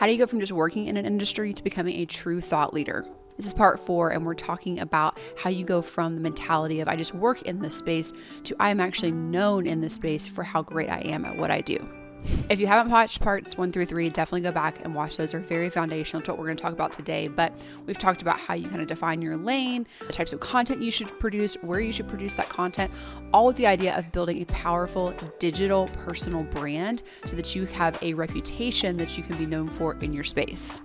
How do you go from just working in an industry to becoming a true thought leader? This is part 4, and we're talking about how you go from the mentality of I just work in this space to I am actually known in this space for how great I am at what I do. If you haven't watched parts 1 through 3, definitely go back and watch those. They're very foundational to what we're going to talk about today. But we've talked about how you kind of define your lane, the types of content you should produce, where you should produce that content, all with the idea of building a powerful digital personal brand so that you have a reputation that you can be known for in your space.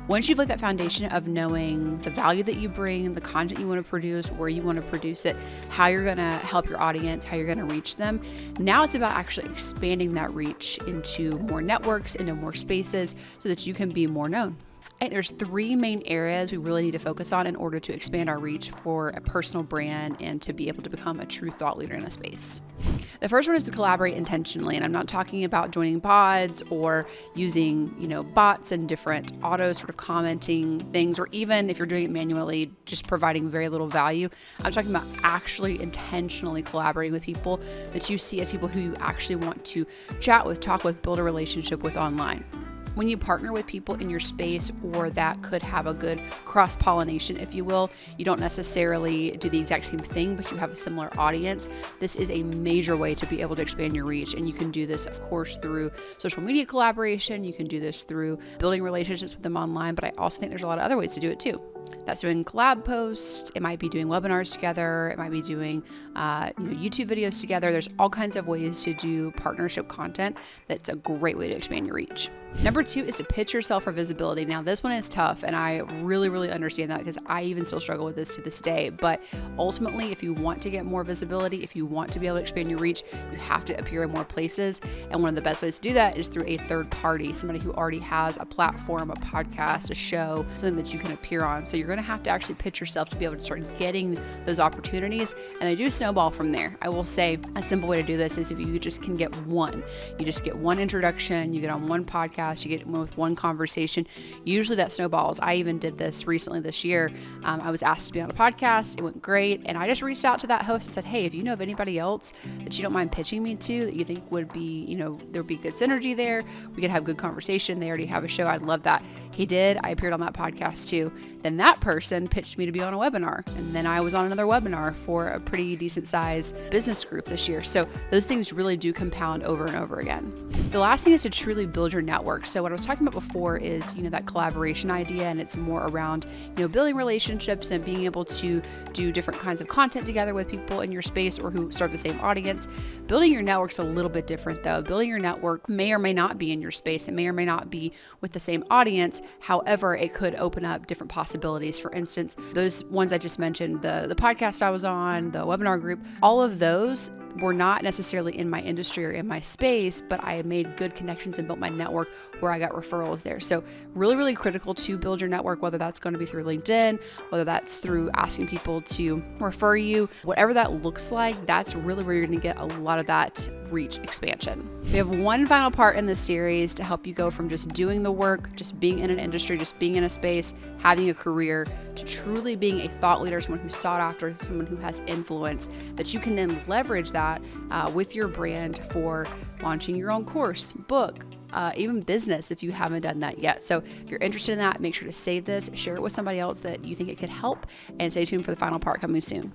Once you've laid that foundation of knowing the value that you bring, the content you want to produce, where you want to produce it, how you're going to help your audience, how you're going to reach them, now it's about actually expanding that reach into more networks, into more spaces so that you can be more known. And there's 3 main areas we really need to focus on in order to expand our reach for a personal brand and to be able to become a true thought leader in a space. The first one is to collaborate intentionally, and I'm not talking about joining pods or using, bots and different auto sort of commenting things, or even if you're doing it manually, just providing very little value. I'm talking about actually intentionally collaborating with people that you see as people who you actually want to chat with, talk with, build a relationship with online. When you partner with people in your space, or that could have a good cross-pollination, if you will, you don't necessarily do the exact same thing, but you have a similar audience. This is a major way to be able to expand your reach. And you can do this, of course, through social media collaboration. You can do this through building relationships with them online, but I also think there's a lot of other ways to do it too. That's doing collab posts. It might be doing webinars together. It might be doing YouTube videos together. There's all kinds of ways to do partnership content. That's a great way to expand your reach. Number 2 is to pitch yourself for visibility. Now, this one is tough, and I really, really understand that because I even still struggle with this to this day. But ultimately, if you want to get more visibility, if you want to be able to expand your reach, you have to appear in more places. And one of the best ways to do that is through a third party, somebody who already has a platform, a podcast, a show, something that you can appear on. So you're going to have to actually pitch yourself to be able to start getting those opportunities, and they do snowball from there. I will say a simple way to do this is if you just can get one. You just get one introduction, you get on one podcast, you get with one conversation. Usually that snowballs. I even did this recently this year. I was asked to be on a podcast. It went great. And I just reached out to that host and said, hey, if you know of anybody else that you don't mind pitching me to, that you think would be, there'd be good synergy there, we could have good conversation. They already have a show. I'd love that. He did. I appeared on that podcast too. Then that person pitched me to be on a webinar. And then I was on another webinar for a pretty decent sized business group this year. So those things really do compound over and over again. The last thing is to truly build your network. So what I was talking about before is, that collaboration idea, and it's more around, building relationships and being able to do different kinds of content together with people in your space or who serve the same audience. Building your network's a little bit different though. Building your network may or may not be in your space. It may or may not be with the same audience. However, it could open up different possibilities. For instance, those ones I just mentioned, the podcast I was on, the webinar group, all of those were not necessarily in my industry or in my space, but I made good connections and built my network where I got referrals there. So really, really critical to build your network, whether that's going to be through LinkedIn, whether that's through asking people to refer you, whatever that looks like, that's really where you're going to get a lot of that reach expansion. We have one final part in this series to help you go from just doing the work, just being in an industry, just being in a space, having a career, to truly being a thought leader, someone who's sought after, someone who has influence, that you can then leverage that with your brand for launching your own course, book, even business if you haven't done that yet. So if you're interested in that, make sure to save this, share it with somebody else that you think it could help, and stay tuned for the final part coming soon.